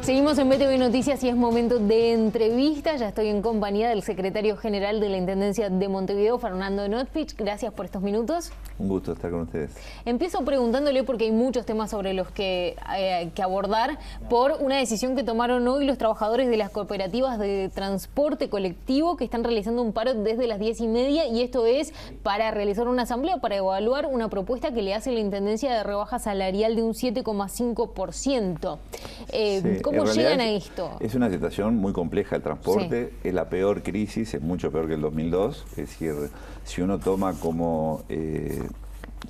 Seguimos en BTV Noticias y es momento de entrevista. Ya estoy en compañía del secretario general de la Intendencia de Montevideo, Fernando Notfich. Gracias por estos minutos. Un gusto estar con ustedes. Empiezo preguntándole, porque hay muchos temas sobre los que abordar, por una decisión que tomaron hoy los trabajadores de las cooperativas de transporte colectivo que están realizando un paro desde las 10:30, y esto es para realizar una asamblea para evaluar una propuesta que le hace la Intendencia de rebaja salarial de un 7,5%. ¿Cómo llegan a esto? Es una situación muy compleja el transporte, sí. Es la peor crisis, es mucho peor que el 2002, es decir, si uno toma como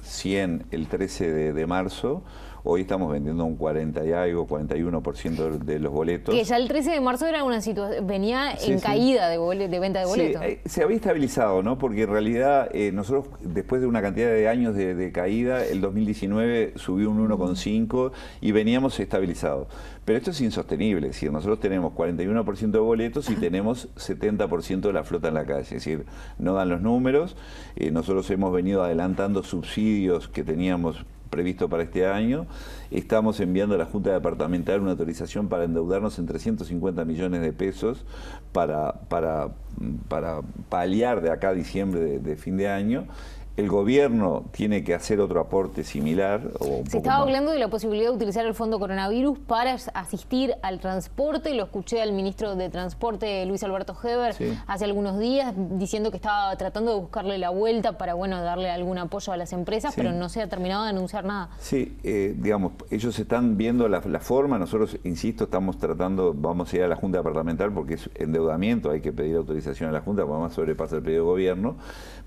100 el 13 de marzo, hoy estamos vendiendo un 40 y algo, 41% de los boletos. Que ya el 13 de marzo era una situación, venía en caída de venta de boletos. Sí, se había estabilizado, ¿no? Porque en realidad nosotros, después de una cantidad de años de caída, el 2019 subió un 1,5 y veníamos estabilizados. Pero esto es insostenible, es decir, nosotros tenemos 41% de boletos y tenemos 70% de la flota en la calle, es decir, no dan los números. Nosotros hemos venido adelantando subsidios que teníamos previsto para este año. Estamos enviando a la Junta Departamental una autorización para endeudarnos en 350 millones de pesos para paliar de acá a diciembre de fin de año. El gobierno tiene que hacer otro aporte similar. Se estaba hablando de la posibilidad de utilizar el fondo coronavirus para asistir al transporte. Lo escuché al ministro de Transporte, Luis Alberto Heber, hace algunos días, diciendo que estaba tratando de buscarle la vuelta para, bueno, darle algún apoyo a las empresas, pero no se ha terminado de anunciar nada. Sí, digamos, ellos están viendo la forma. Nosotros, insisto, estamos tratando, vamos a ir a la Junta Departamental porque es endeudamiento, hay que pedir autorización a la Junta, porque además sobrepasa el pedido de gobierno.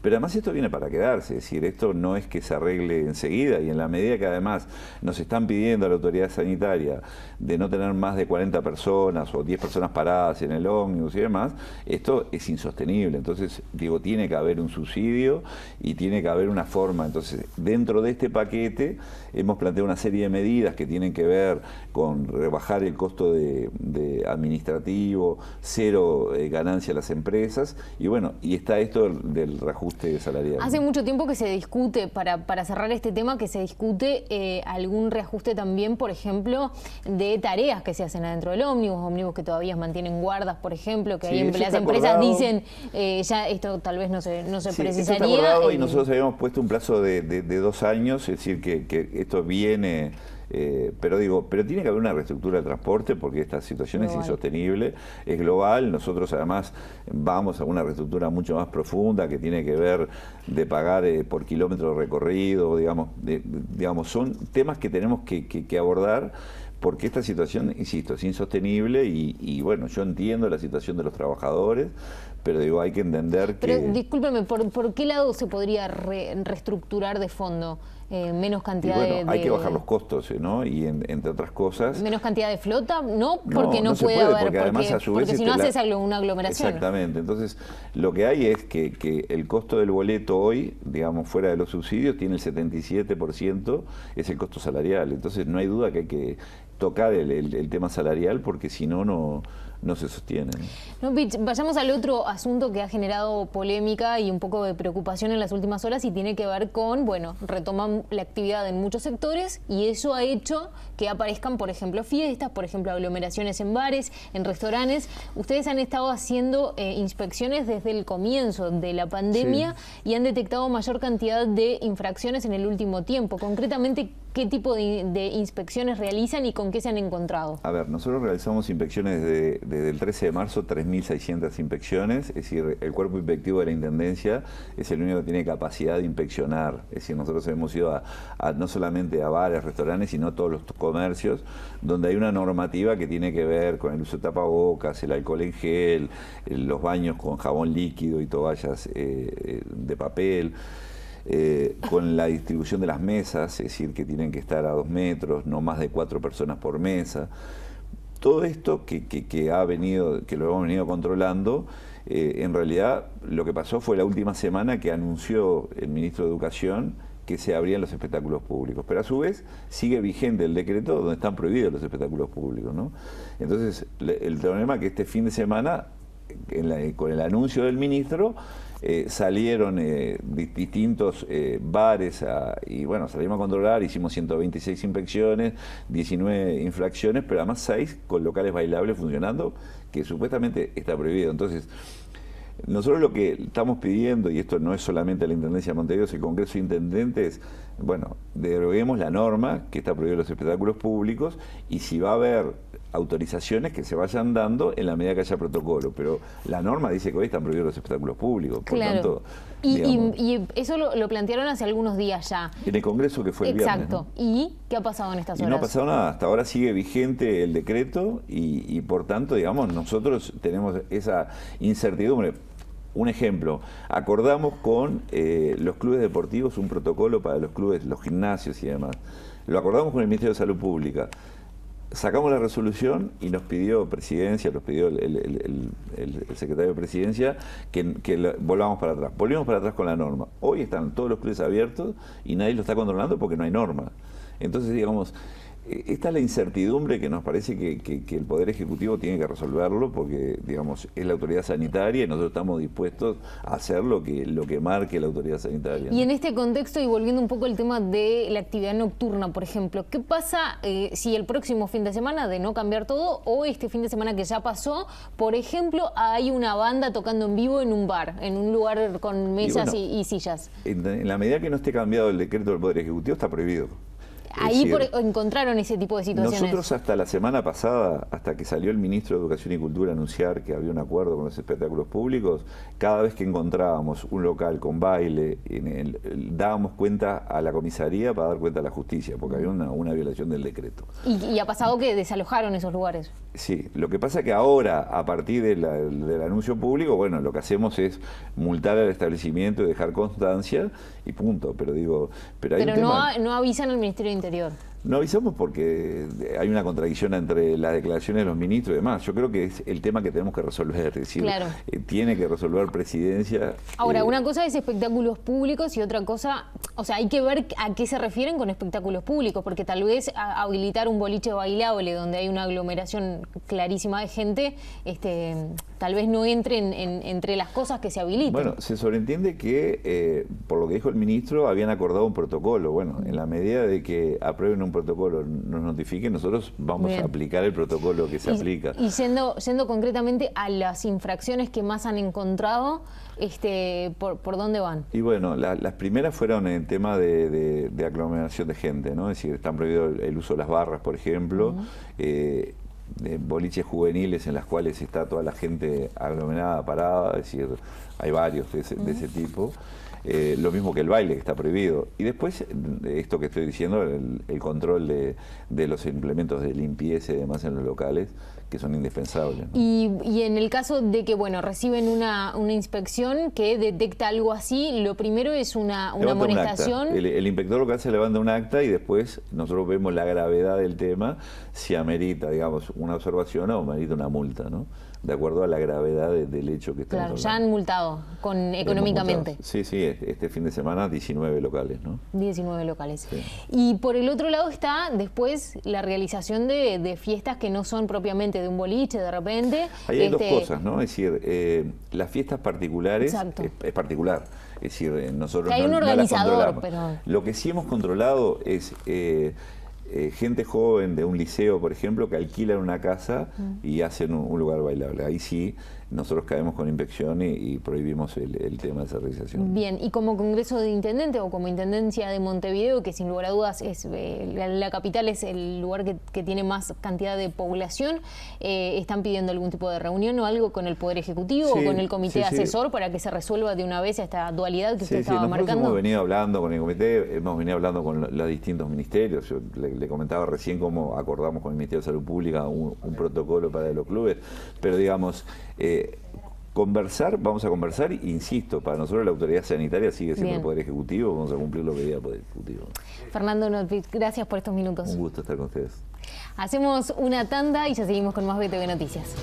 Pero además esto viene para quedarse. Es decir, esto no es que se arregle enseguida, y en la medida que además nos están pidiendo a la autoridad sanitaria de no tener más de 40 personas o 10 personas paradas en el ómnibus y demás, esto es insostenible. Entonces, digo, tiene que haber un subsidio y tiene que haber una forma. Entonces, dentro de este paquete hemos planteado una serie de medidas que tienen que ver con rebajar el costo de administrativo, cero ganancia a las empresas, y bueno, y está esto del reajuste salarial. Hace mucho tiempo que se discute, para cerrar este tema, que se discute algún reajuste también, por ejemplo, de tareas que se hacen adentro del ómnibus que todavía mantienen guardas, por ejemplo, que ahí las empresas dicen, ya esto tal vez no se precisaría. Está acordado, y nosotros habíamos puesto un plazo de 2 años, es decir, que esto viene... pero tiene que haber una reestructura del transporte, porque esta situación es insostenible, es global. Nosotros además vamos a una reestructura mucho más profunda, que tiene que ver de pagar por kilómetro recorrido, digamos, son temas que tenemos que abordar, porque esta situación, insisto, es insostenible y bueno, yo entiendo la situación de los trabajadores, pero hay que entender que... Pero discúlpeme, ¿por qué lado se podría reestructurar de fondo? Menos cantidad hay que bajar los costos, ¿no? Y entre otras cosas... ¿Menos cantidad de flota? No, porque no puede haber, porque además a su vez si no haces una aglomeración. Exactamente. Entonces, lo que hay es que el costo del boleto hoy, digamos, fuera de los subsidios, tiene el 77%, es el costo salarial. Entonces, no hay duda que hay que tocar el tema salarial, porque si no, no se sostiene. Notfich, vayamos al otro asunto que ha generado polémica y un poco de preocupación en las últimas horas, y tiene que ver con, bueno, retoman la actividad en muchos sectores, y eso ha hecho que aparezcan, por ejemplo, fiestas, por ejemplo, aglomeraciones en bares, en restaurantes. Ustedes han estado haciendo inspecciones desde el comienzo de la pandemia y han detectado mayor cantidad de infracciones en el último tiempo. Concretamente, ¿qué tipo de inspecciones realizan y con qué se han encontrado? A ver, nosotros realizamos inspecciones desde el 13 de marzo, 3.600 inspecciones, es decir, el cuerpo inspectivo de la Intendencia es el único que tiene capacidad de inspeccionar. Es decir, nosotros hemos ido no solamente a bares, restaurantes, sino a todos los comercios, donde hay una normativa que tiene que ver con el uso de tapabocas, el alcohol en gel, los baños con jabón líquido y toallas de papel. Con la distribución de las mesas, es decir, que tienen que estar a 2 metros, no más de 4 personas por mesa. Todo esto que lo hemos venido controlando, en realidad lo que pasó fue la última semana que anunció el ministro de Educación que se abrían los espectáculos públicos, pero a su vez sigue vigente el decreto donde están prohibidos los espectáculos públicos, ¿no? Entonces, el problema es que este fin de semana con el anuncio del ministro, salieron distintos bares y bueno, salimos a controlar, hicimos 126 inspecciones, 19 infracciones, pero además 6 con locales bailables funcionando, que supuestamente está prohibido. Entonces, nosotros lo que estamos pidiendo, y esto no es solamente la Intendencia de Montevideo, es el Congreso de Intendentes, bueno, deroguemos la norma que está prohibida los espectáculos públicos, y si va a haber autorizaciones que se vayan dando en la medida que haya protocolo, pero la norma dice que hoy están prohibidos los espectáculos públicos, por tanto... Y eso lo plantearon hace algunos días ya. En el Congreso que fue el viernes. Exacto. ¿Y qué ha pasado en estas horas? Y no ha pasado nada, hasta ahora sigue vigente el decreto y por tanto, digamos, nosotros tenemos esa incertidumbre. Un ejemplo, acordamos con los clubes deportivos un protocolo para los clubes, los gimnasios y demás. Lo acordamos con el Ministerio de Salud Pública. Sacamos la resolución y nos pidió Presidencia, nos pidió el secretario de Presidencia que volvamos para atrás. Volvimos para atrás con la norma. Hoy están todos los clubes abiertos y nadie lo está controlando porque no hay norma. Entonces, digamos, esta es la incertidumbre que nos parece que el Poder Ejecutivo tiene que resolverlo porque, digamos, es la autoridad sanitaria y nosotros estamos dispuestos a hacer lo que marque la autoridad sanitaria, ¿no? Y en este contexto, y volviendo un poco al tema de la actividad nocturna, por ejemplo, ¿qué pasa si el próximo fin de semana, de no cambiar todo, o este fin de semana que ya pasó, por ejemplo, hay una banda tocando en vivo en un bar, en un lugar con mesas y sillas? En la medida que no esté cambiado el decreto del Poder Ejecutivo, está prohibido. Ahí encontraron ese tipo de situaciones. Nosotros hasta la semana pasada, hasta que salió el ministro de Educación y Cultura a anunciar que había un acuerdo con los espectáculos públicos, cada vez que encontrábamos un local con baile, dábamos cuenta a la comisaría para dar cuenta a la justicia, porque había una violación del decreto. ¿Y ha pasado que desalojaron esos lugares? Sí, lo que pasa es que ahora, a partir del anuncio público, bueno, lo que hacemos es multar al establecimiento y dejar constancia y punto. Pero digo, pero no avisan al Ministerio de Interior. No avisamos porque hay una contradicción entre las declaraciones de los ministros y demás. Yo creo que es el tema que tenemos que resolver, es decir, claro, tiene que resolver Presidencia. Ahora, una cosa es espectáculos públicos y otra cosa, o sea, hay que ver a qué se refieren con espectáculos públicos, porque tal vez habilitar un boliche bailable donde hay una aglomeración clarísima de gente, tal vez no entre entre las cosas que se habiliten. Bueno, se sobreentiende que, por lo que dijo el ministro, habían acordado un protocolo. Bueno, en la medida de que aprueben un protocolo, nos notifiquen, nosotros vamos a aplicar el protocolo que se aplica. Y yendo concretamente a las infracciones que más han encontrado, ¿por dónde van? Y bueno, las primeras fueron en tema de aglomeración de gente, ¿no? Es decir, están prohibido el uso de las barras, por ejemplo, de boliches juveniles en las cuales está toda la gente aglomerada, parada, es decir, hay varios de ese tipo. Lo mismo que el baile, que está prohibido. Y después, esto que estoy diciendo, el control de los implementos de limpieza y demás en los locales, que son indispensables, ¿no? Y en el caso de que, bueno, reciben una inspección que detecta algo así, lo primero es una amonestación. El inspector lo que hace es levanta un acta y después nosotros vemos la gravedad del tema, si amerita, digamos, una observación o amerita una multa, ¿no? De acuerdo a la gravedad del hecho que estamos hablando. Ya han multado económicamente. Sí, este fin de semana 19 locales, ¿no? 19 locales. Sí. Y por el otro lado está después la realización de fiestas que no son propiamente de un boliche, de repente. Ahí hay dos cosas, ¿no? Es decir, las fiestas particulares es particular. Es decir, nosotros hay un organizador, no pero... Lo que sí hemos controlado es... gente joven de un liceo, por ejemplo, que alquilan una casa y hacen un lugar bailable. Ahí sí nosotros caemos con inspección y prohibimos el tema de esa realización. Bien, y como Congreso de Intendentes o como Intendencia de Montevideo, que sin lugar a dudas es la capital es el lugar que tiene más cantidad de población, ¿están pidiendo algún tipo de reunión o algo con el Poder Ejecutivo o con el Comité Asesor para que se resuelva de una vez esta dualidad que usted estaba marcando? Nosotros hemos venido hablando con el Comité, hemos venido hablando con los distintos ministerios. Yo le comentaba recién cómo acordamos con el Ministerio de Salud Pública un protocolo para los clubes, pero digamos... vamos a conversar, insisto, para nosotros la autoridad sanitaria sigue siendo el Poder Ejecutivo, vamos a cumplir lo que diga el Poder Ejecutivo. Fernando Notwitz, gracias por estos minutos. Un gusto estar con ustedes. Hacemos una tanda y ya seguimos con más BTV Noticias.